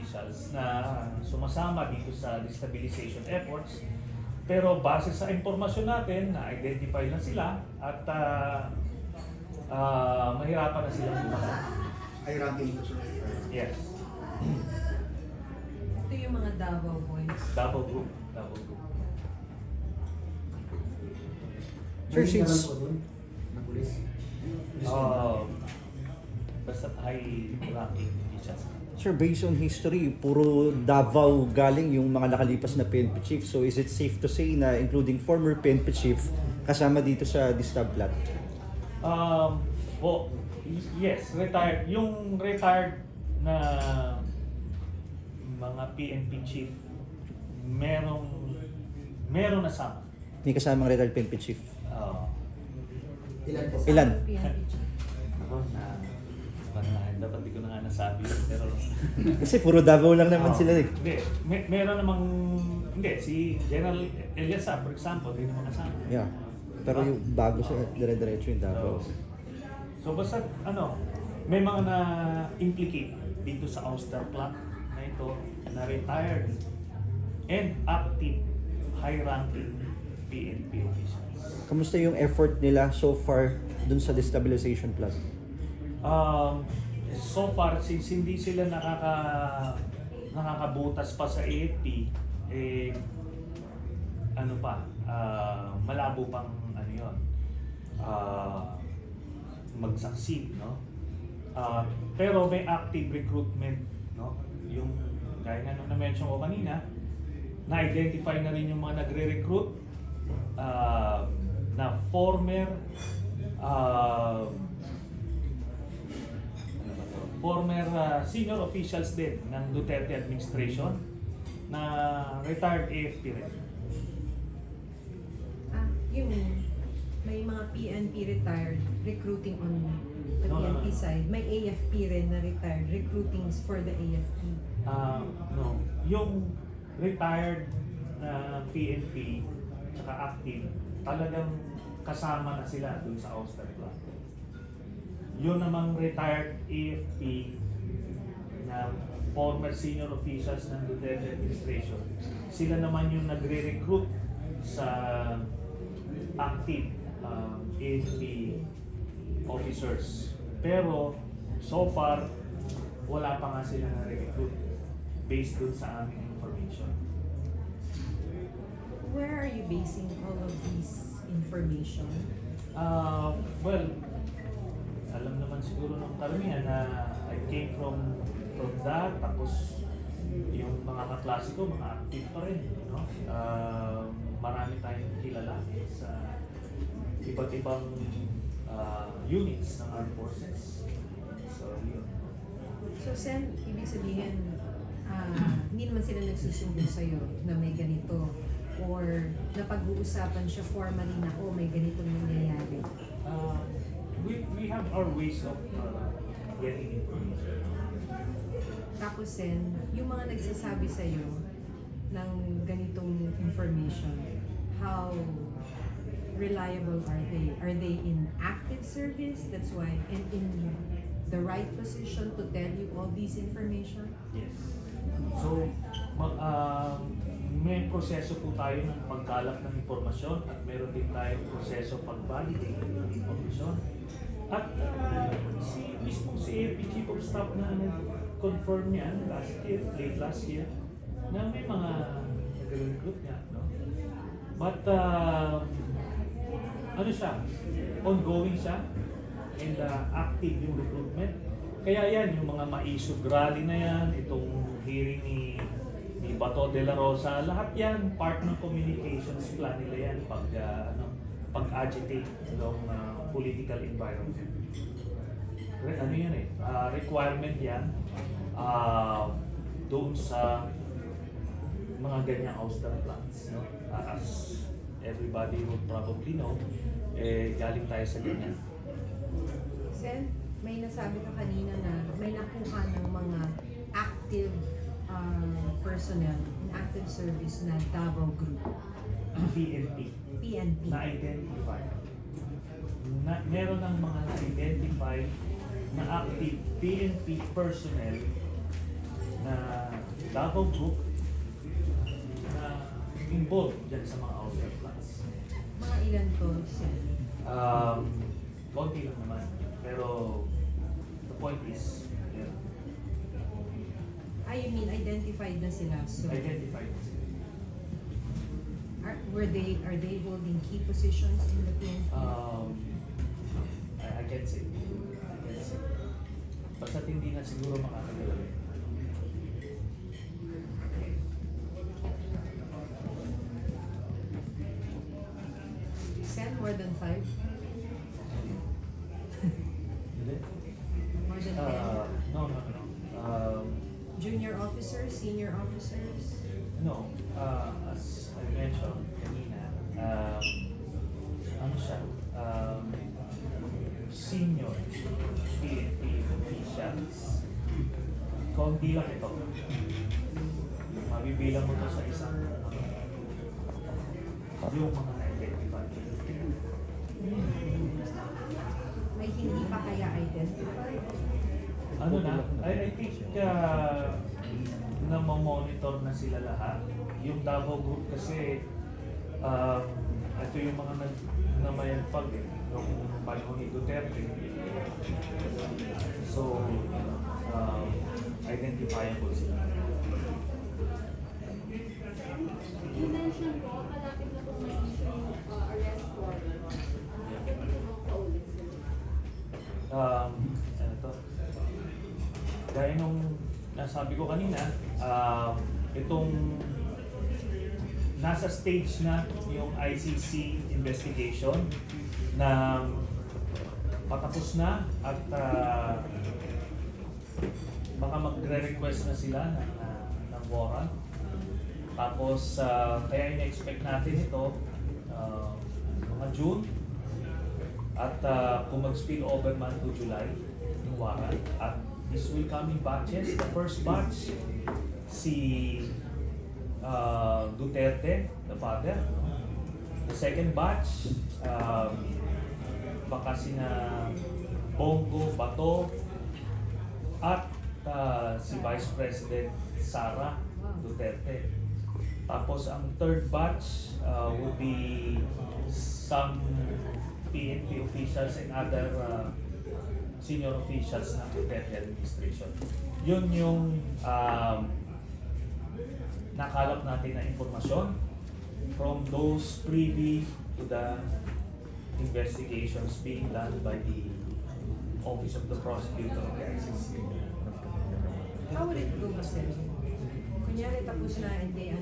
officials na sumasama dito sa destabilization efforts. Pero base sa impormasyon natin, na-identify na sila at mahirapan na silang lumakas. High ranking ito, sir. Yes. Ito yung mga Davao Boys. Double group. Double group. Sir, since na pulis. Basta high ranking officials. Sir, based on history, puro Davao galing yung mga nakalipas na PNP chief. So is it safe to say na including former PNP chief kasama dito sa Distablat? Yes, retired. Yung retired na mga PNP chief, merong nasama. May kasamang retired PNP chief. Ilan po? Ilan? PNP chief. Ako na dapat di ko na nga nasabi yun, pero Kasi puro Davao lang naman sila eh. Hindi, meron namang hindi si General Eliasa, for example, hindi naman kasama. Yeah. Pero yung bago siya, dire-diretso yung Davao. So basta may mga na-implicate dito sa ouster plot na ito na retired and active high-ranking PNP officials. Kamusta yung effort nila so far dun sa destabilization plot? So far, since hindi sila nakakabutas pa sa AFP, malabo pang mag-succeed, no? Pero may active recruitment, no? Yung gaya nga nung na-mention ko kanina, na-identify na rin yung mga nagre-recruit na former senior officials din ng Duterte administration na retired AFP rin. Yung may mga PNP retired recruiting on the PNP side. May AFP rin na retired recruiting for the AFP. No. Yung retired na PNP tsaka active, talagang kasama na sila dun sa ouster plot. Yun namang retired AFP na former senior officials ng Duterte administration, sila naman yung nagre-recruit sa active AFP officers. Pero so far, wala pa nga sila na-recruit based dun sa aming information. Where are you basing all of these information? Well, alam naman siguro ng karamihan na I came from that, tapos yung mga kaklase ko, mga active pa rin, no? Marami tayong kilala sa iba't ibang units ng armed forces. So, yun. So, Sen, ibig sabihin, hindi naman sila nagsusumbong sa'yo na may ganito or napag-uusapan siya formally na, may ganitong nangyayari? We have our ways of getting information. Tapos, Sen, yung mga nagsasabi sa'yo ng ganitong information, how reliable are they? Are they in active service? That's why, and in the right position to tell you all this information? Yes. So, may proseso po tayo ng pagkalap ng impormasyon at meron din tayong proseso pag-validate ng impormasyon. At mismo si AFP Chief of Staff na confirm niya late last year, na may mga nag-recruit niya, no? But ongoing siya and active yung recruitment. Kaya yan, yung mga maisog rally na yan, itong hearing ni Bato de la Rosa, lahat yan part ng communications plan nila yan pag-agitate ng political environment. Requirement yan doon sa mga ganyang ouster plans, no? As everybody would probably know, galing tayo sa ganyan. Sen, may nasabi ka kanina na may nakuha ng mga active personnel in active service na Davao Group. PNP. Na-identify. Meron ng mga na-identify na active PNP personnel na Davao Group na involved dyan sa mga outer plots. Mga ilan to, Sen? Konti lang naman. Pero the point is, yeah, I mean, identified na sila. So, identified na sila. are they holding key positions in the PNP? I can't say. Basta't hindi na siguro makakagalaw. Sen, more than 5? Hindi? More than 10? No. Junior officers, senior officers? No, as I mentioned kanina, ano siya, senior PNP officials. Konti lang ito. Mabibilang mo to sa isang yung mga na-identify. May hindi pa kaya identified? Ano na, I think na monitor na sila lahat. Yung Davao Group kasi, ito yung mga namayagpag yung panahon ni Duterte. So, identifiable sila. You mentioned po, malapit na po may issue yung arrest warrant. Pwede po bang paulit sila? Ano to? Gaya nung nasabi ko kanina, itong nasa stage na yung ICC investigation na patapos na at baka magre-request na sila ng warrant. Tapos kaya ina-expect natin ito mga June at kung mag-spill over man to July yung warrant. At this will come in batches. The first batch, si Duterte, the father. The second batch, baka sina Bongo, Bato, at si Vice President Sara Duterte. Tapos ang third batch would be some PNP officials and other senior officials ng Duterte administration. Yun yung nakalap natin na informasyon from those privy to the investigations being done by the Office of the Prosecutor of the ICC. How would it go, Sir? Kunyari tapos na and they